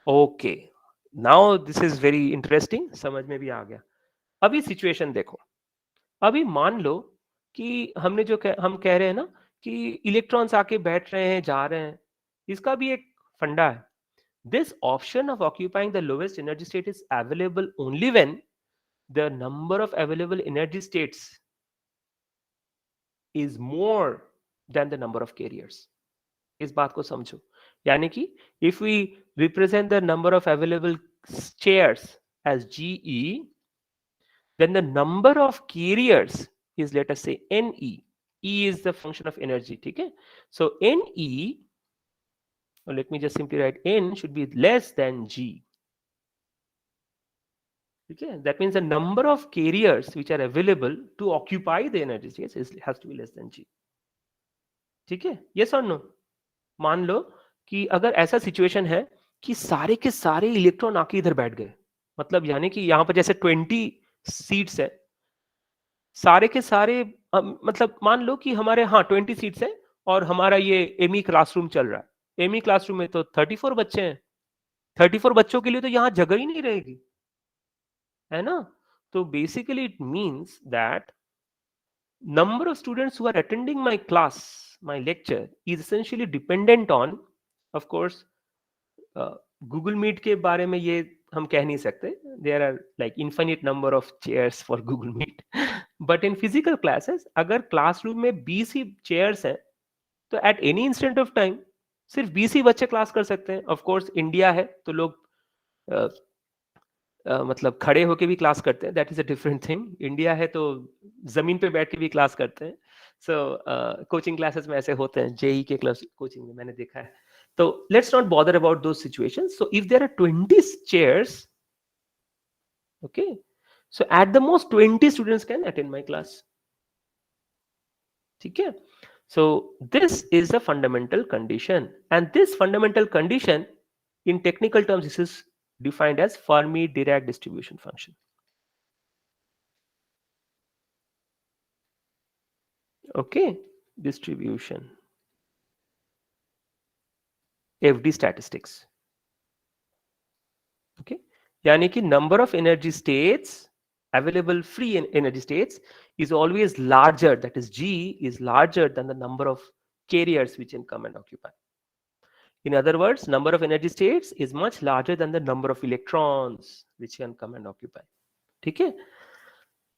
Okay, now this is very interesting, समझ में भी आ गया। अभी सिचुएशन देखो, अभी मान लो कि हमने हम कह रहे हैं ना कि इलेक्ट्रॉन्स आके बैठ रहे हैं, जा रहे हैं, इसका भी एक फंडा है। This option of occupying the lowest energy state is available only when the number of available energy states is more than the number of carriers. इस बात को समझो, यानी कि if we represent the number of available chairs as GE, then the number of carriers is, let us say, NE. E is the function of energy, okay? So NE, or let me just simply write N should be less than G. Okay, that means the number of carriers which are available to occupy the energy states has to be less than G. ठीक है, yes or no? मान लो कि अगर ऐसा situation है कि सारे के सारे इलेक्ट्रॉन आके इधर बैठ गए, मतलब यानी कि यहाँ पर जैसे 20 सीट्स है, सारे के सारे मतलब मान लो कि हमारे, हाँ 20 सीट्स है और हमारा ये एमी क्लासरूम चल रहा है। एमी क्लासरूम में तो 34 बच्चे हैं, 34 बच्चों के लिए तो यहाँ जगह ही नहीं रहेगी, है ना? तो basically it means that number of students who are attending my class, my lecture, is essentially dependent on, of course, Google Meet के बारे में ये हम कह नहीं सकते, there are like infinite number of chairs for Google Meet, but in physical classes अगर classroom में 20 ही chairs हैं तो at any instant of time सिर्फ 20 ही बच्चे क्लास कर सकते हैं। ऑफ कोर्स इंडिया है तो लोग मतलब खड़े होके भी क्लास करते हैं, that is a different thing. India है तो जमीन पे बैठ के भी क्लास करते हैं। सो कोचिंग क्लासेस में ऐसे होते हैं, जेई के क्लास कोचिंग में मैंने देखा है। तो लेट्स नॉट बॉदर अबाउट दो situations. So if there are 20 chairs, okay, so at the most 20 students can attend my class. ठीक है, so this is a fundamental condition, and this fundamental condition in technical terms this is defined as Fermi-Dirac distribution function. Okay, distribution, FD statistics. Okay, यानी कि number of energy states, available free energy states, is always larger, that is G is larger than the number of carriers which can come and occupy. In other words, number of energy states is much larger than the number of electrons which can come and occupy. ठीक है,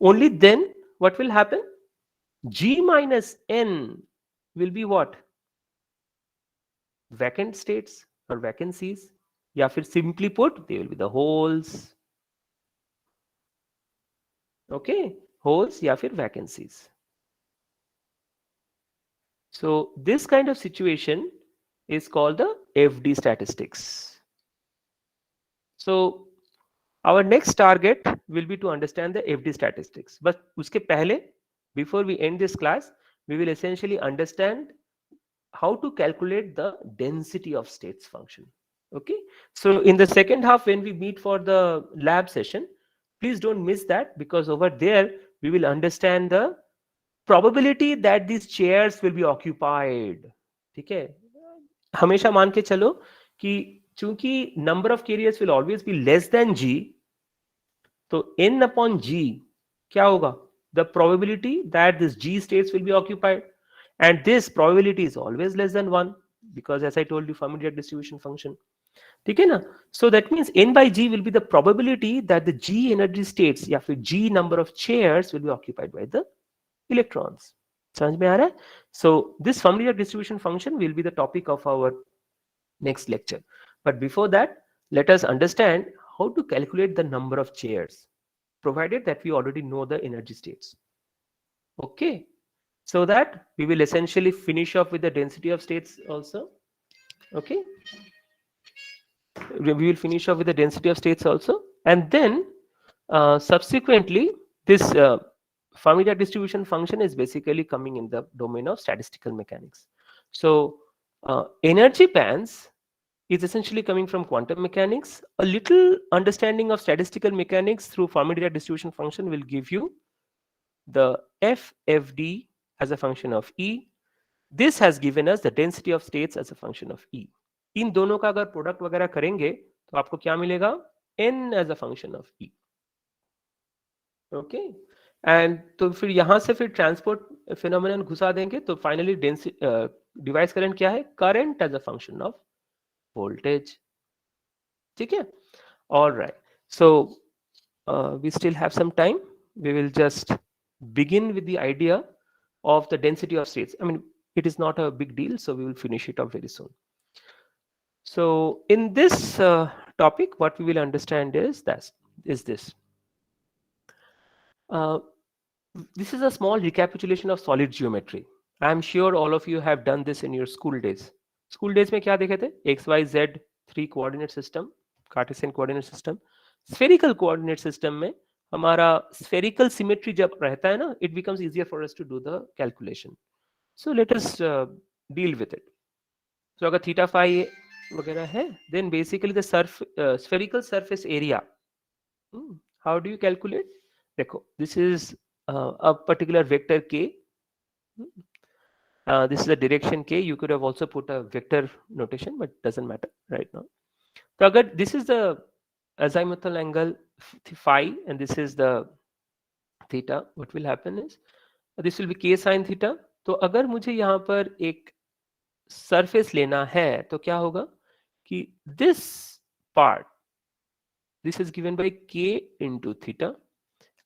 only then what will happen? G minus N will be what? Vacant states or vacancies, या फिर simply put they will be the holes. Okay, holes या फिर vacancies. So this kind of situation is called the FD statistics. So our next target will be to understand the FD statistics. But उसके पहले, before we end this class, we will essentially understand how to calculate the density of states function. Okay, so in the second half when we meet for the lab session, please don't miss that, because over there we will understand the probability that these chairs will be occupied. ठीक है, हमेशा मान के चलो कि चूंकि number of carriers will always be less than G, तो N upon G क्या होगा? The probability that this G states will be occupied, and this probability is always less than 1, because as I told you, Fermi-Dirac distribution function. ठीक है ना? So that means N by G will be the probability that the G energy states या फिर G number of chairs will be occupied by the electrons. समझ में आ रहा है? So this Fermi-Dirac distribution function will be the topic of our next lecture. But before that, let us understand how to calculate the number of chairs, provided that we already know the energy states. Okay, so that we will essentially finish off with the density of states also. Okay, we will finish off with the density of states also, and then subsequently this Fermi-Dirac distribution function is basically coming in the domain of statistical mechanics. So energy bands is essentially coming from quantum mechanics. A little understanding of statistical mechanics through Fermi-Dirac distribution function will give you the FFD as a function of E. This has given us the density of states as a function of E. इन दोनों का अगर product वगैरह करेंगे तो आपको क्या मिलेगा? n as a function of E. Okay and तो फिर यहाँ से फिर ट्रांसपोर्ट फिनोमेनन घुसा देंगे तो फाइनली डिवाइस करंट क्या है? Current as a function of voltage. ठीक है. Alright. So we still have some time. We will just begin with the idea of the density of states. I mean, it is not a big deal, so we will finish it up very soon. So in this topic, what we will understand is this. Uh, this is a small recapitulation of solid geometry. I am sure all of you have done this in your school days. School days में क्या देखे थे? X, Y, Z, 3 coordinate system, Cartesian coordinate system. Spherical coordinate system में हमारा spherical symmetry जब रहता है ना, it becomes easier for us to do the calculation. So let us deal with it. So अगर theta phi वगैरह है, then basically the spherical surface area. How do you calculate? देखो, this is a particular vector k. This is a direction k. You could have also put a vector notation, but doesn't matter right now. So agar this is the azimuthal angle phi and this is the theta, what will happen is this will be k sin theta. तो अगर मुझे यहाँ पर एक surface लेना है तो क्या होगा कि this part, this is given by k into theta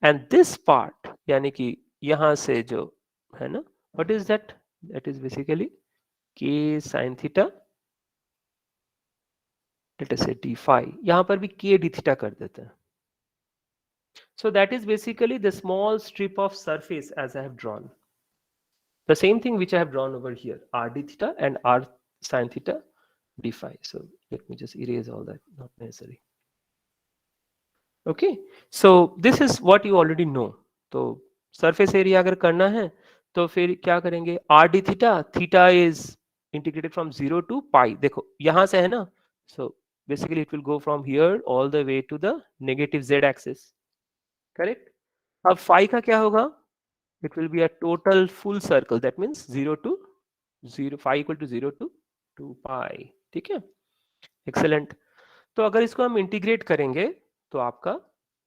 and this part यानी कि यहाँ से जो है ना, what is that? That is basically k sin theta, let us say d phi. यहाँ पर भी k d theta कर देते हैं. So that is basically the small strip of surface as I have drawn. The same thing which I have drawn over here, r d theta and r sin theta d phi. So let me just erase all that, not necessary. Okay, so this is what you already know. तो surface area अगर करना है तो फिर क्या करेंगे? r d theta, theta is integrated from 0 to pi. देखो यहाँ से है ना, so basically it will go from here all the way to the negative z axis. Correct? अब phi का क्या होगा? It will be a total full circle. That means 0 to 0, phi equal to 0 to 2 pi. ठीक है? Excellent. तो अगर इसको हम इंटीग्रेट करेंगे तो आपका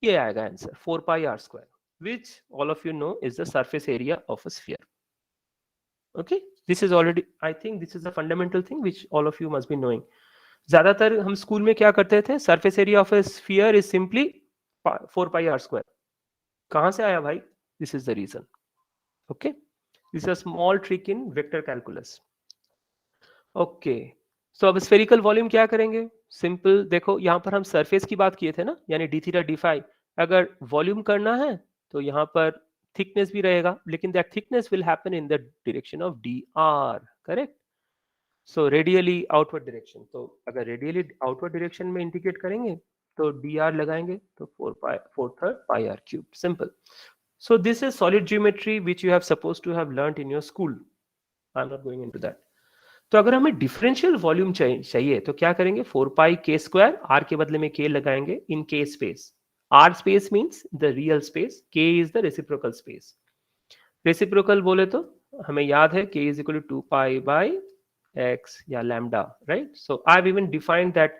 ये आएगा answer 4 pi r square, which all of you know is the surface area of a sphere. Okay, this is already, I think this is a fundamental thing which all of you must be knowing. ज्यादातर हम school में क्या करते थे? Surface area of A sphere is simply 4 pi r square. कहां से आया भाई? This is the reason. Okay, this is a small trick in vector calculus. Okay, so अब स्फेरिकल वॉल्यूम क्या करेंगे? सिंपल, देखो यहाँ पर हम सरफेस की बात किए थे ना, यानी डी थीटा डी फाई. अगर वॉल्यूम करना है तो यहाँ पर थिकनेस भी रहेगा, लेकिन that thickness will happen in the direction of D R. Correct? So radially outward direction. तो अगर रेडियली आउटवर्ड डायरेक्शन में इंडिकेट करेंगे तो डी आर लगाएंगे तो 4/4 pi R cube. Simple. So this is solid geometry which you have supposed to have learnt in your school. I'm not going into that. तो अगर हमें डिफरेंशियल वॉल्यूम चाहिए तो क्या करेंगे? 4 पाई के स्क्वायर, आर के बदले में के लगाएंगे in K space. R space means the real space, K is the reciprocal space. Reciprocal बोले तो हमें याद है K is equal to 2 pi by X या lambda, right? So I have even defined that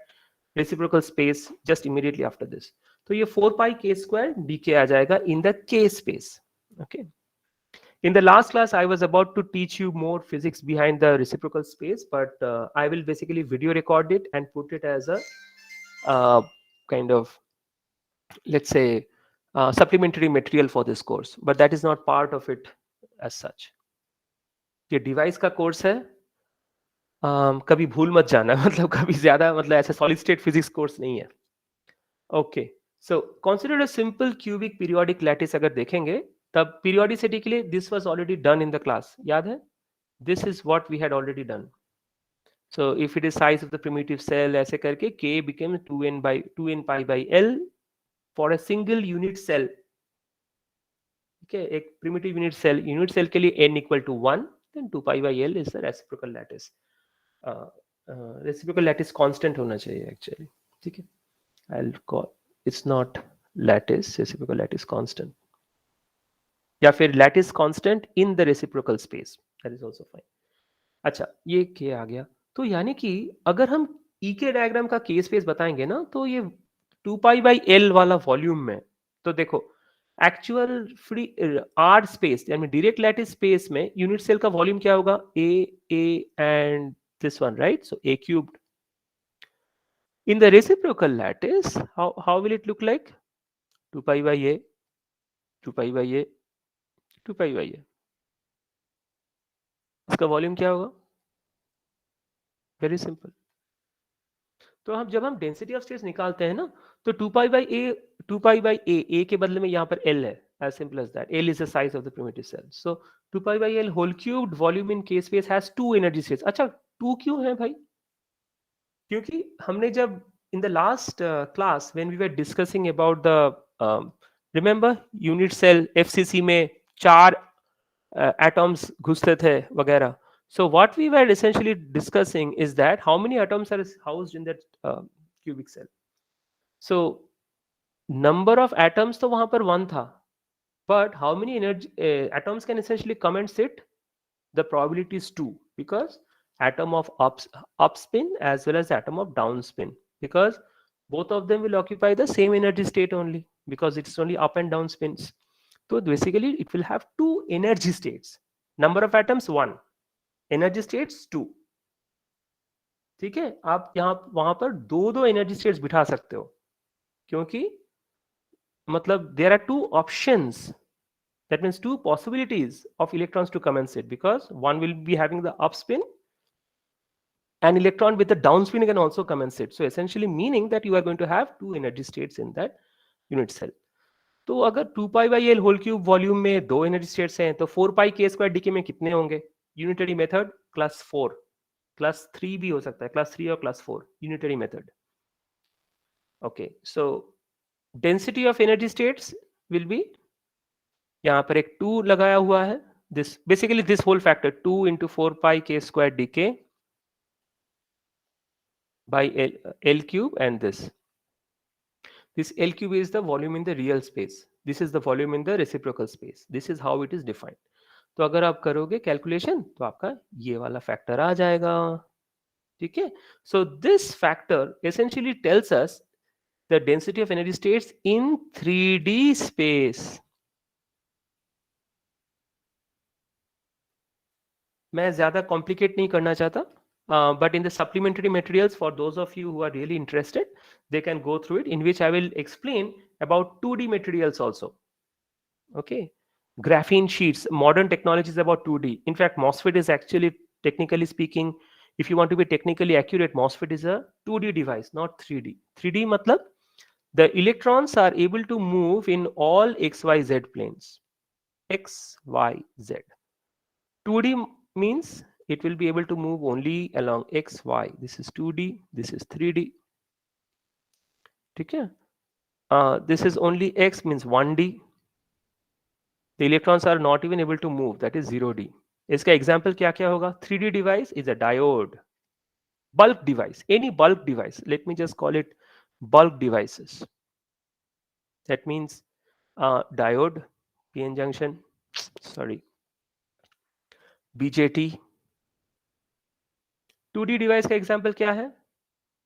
reciprocal space just immediately after this. तो ये 4 पाई के square D के आ जाएगा इन द के space. Okay, in the last class I was about to teach you more physics behind the reciprocal space, but I will basically video record it and put it as a kind of, let's say, supplementary material for this course, but that is not part of it as such. ये device का course है, कभी भूल मत जाना. मतलब कभी ज्यादा, मतलब ऐसे सॉलिड स्टेट फिजिक्स कोर्स नहीं है. Okay, so consider a simple cubic periodic lattice. अगर देखेंगे तब पीरियोडिसिटी के लिए this was already done in the class. याद है? This is what we had already done. So if it is size of the primitive cell ऐसे करके k became 2n pi by l for a single unit cell. ठीक है, एक primitive unit cell के लिए n equal to 1, then 2 pi by l is the reciprocal lattice. Reciprocal lattice constant होना चाहिए actually. ठीक है, I'll call it's not lattice, reciprocal lattice constant, या फिर lattice constant in the reciprocal space, that is also fine. अच्छा, ये k आ गया. तो यानी कि अगर हम E के डायग्राम का k स्पेस बताएंगे ना, तो ये 2 पाई बाई एल वाला वॉल्यूम में, तो देखो एक्चुअल फ्री आर स्पेस यानी डायरेक्ट लैटिस स्पेस में यूनिट सेल का वॉल्यूम क्या होगा, A and this one, right? So a cubed. In the reciprocal lattice, how will it look like? 2 pi by a, 2 pi by a, 2 pi by a. इसका volume क्या होगा? Very simple. तो हम जब हम डेंसिटी ऑफ स्टेट्स निकालते हैं ना, तो 2 pi by A, 2 pi by ए के बदले में यहाँ पर एल है. As simple as that. L is the size of the primitive cell. So 2 pi by L whole cubed volume in K space has two energy states. अच्छा 2 क्यों है भाई? क्योंकि हमने जब in the last class when we were discussing about the remember unit cell FCC में 4 atoms घुसते थे वगैरह. So what we were essentially discussing is that how many atoms are housed in that cubic cell. So number of atoms तो वहां पर 1 था, but how many energy atoms can essentially come and sit? The probability is 2, because atom of up spin as well as atom of down spin, because both of them will occupy the same energy state only, because it's only up and down spins. So basically it will have two energy states. Number of atoms 1, energy states 2. ठीक है, आप यहाँ वहां पर दो energy states बिठा सकते हो, क्योंकि मतलब there are two options. That means two possibilities of electrons to come and sit, because one will be having the up spin, an electron with the down spin can also come and sit. So essentially meaning that you are going to have two energy states in that unit cell. तो अगर 2 pi by L whole cube volume में दो energy states हैं, तो 4 पाई के square DK में कितने होंगे? यूनिटरी मेथड क्लास 4, क्लास 3 भी हो सकता है, क्लास 3 और class 4 unitary method. Okay, so density of energy states will be, यहाँ पर एक 2 लगाया हुआ है, this basically this whole factor 2 into 4 pi k square dk by L cube, and this L cube is the volume in the real space, this is the volume in the reciprocal space, this is how it is defined. तो अगर आप करोगे calculation तो आपका ये वाला factor आ जाएगा. ठीक है, so this factor essentially tells us the density of energy states in 3D space. मैं ज्यादा कॉम्प्लिकेट नहीं करना चाहता, but in the supplementary materials for those of you who are really interested, they can go through it, in which I will explain about 2D materials also. Okay, graphene sheets, modern technologies about 2D. In fact, MOSFET is actually, technically speaking, if you want to be technically accurate, MOSFET is a 2D device, not 3D. 3D matlab the electrons are able to move in all XYZ planes, XYZ. 2D means it will be able to move only along x, y. This is 2D, this is 3D. ठीक है, this is only x means 1D. The electrons are not even able to move, that is 0D. इसका example क्या क्या होगा? 3D device is a diode, bulk device, any bulk device. Let me just call it bulk devices. That means diode, PN junction, sorry, BJT. 2D device का example क्या है?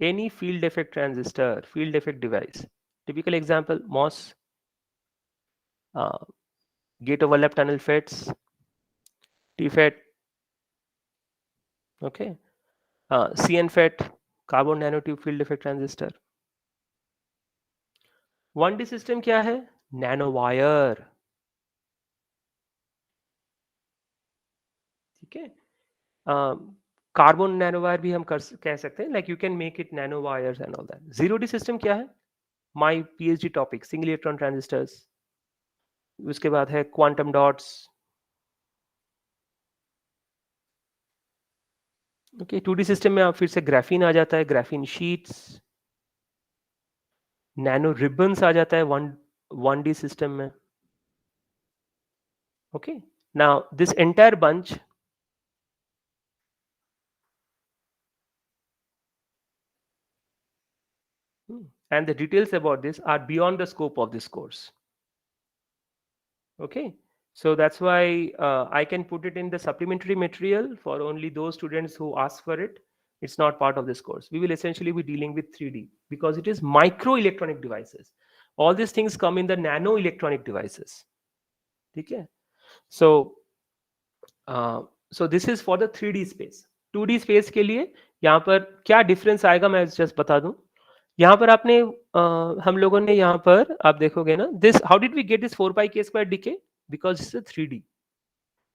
Any field effect transistor, field effect device. Typical example, MOS, gate overlap tunnel FETs, TFET, okay, CN FET, carbon nanotube field effect transistor. 1D system क्या है? Nanowire. ठीक है, carbon nanowire भी हम कह सकते हैं, like you can make it nano wires and all that. 0D system क्या है? My PhD topic, single electron transistors. उसके बाद है quantum dots. Okay, 2D system में आप फिर से ग्राफीन आ जाता है, ग्राफीन शीट्स, नैनो रिबन्स आ जाता है 1D सिस्टम में. Okay, now this entire bunch and the details about this are beyond the scope of this course. Okay, so that's why I can put it in the supplementary material for only those students who ask for it. It's not part of this course. We will essentially be dealing with 3D because it is microelectronic devices. All these things come in the nano electronic devices. Okay? So this is for the 3D space. 2D space के लिए यहाँ पर क्या difference आएगा मैं just बता दूं. यहाँ पर आपने हम लोगों ने यहाँ पर आप देखोगे ना, this how did we get this 4 pi k square decay? Because it's a 3D.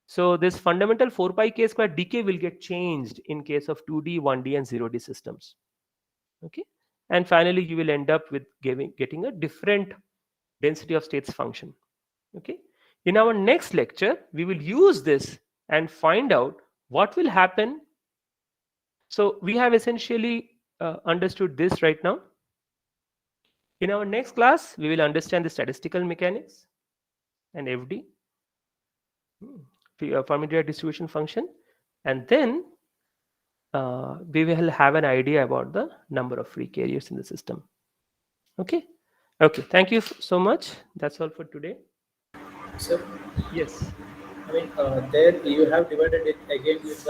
So this fundamental 4 pi k square decay will get changed in case of 2D, 1D and 0D systems. Okay, and finally you will end up with getting a different density of states function. Okay, in our next lecture we will use this and find out what will happen. So we have essentially understood this right now. In our next class we will understand the statistical mechanics and FD, Fermi-Dirac distribution function, and then we will have an idea about the number of free carriers in the system. Okay. Okay, thank you so much. That's all for today. So, Yes. I mean, there you have divided it again with the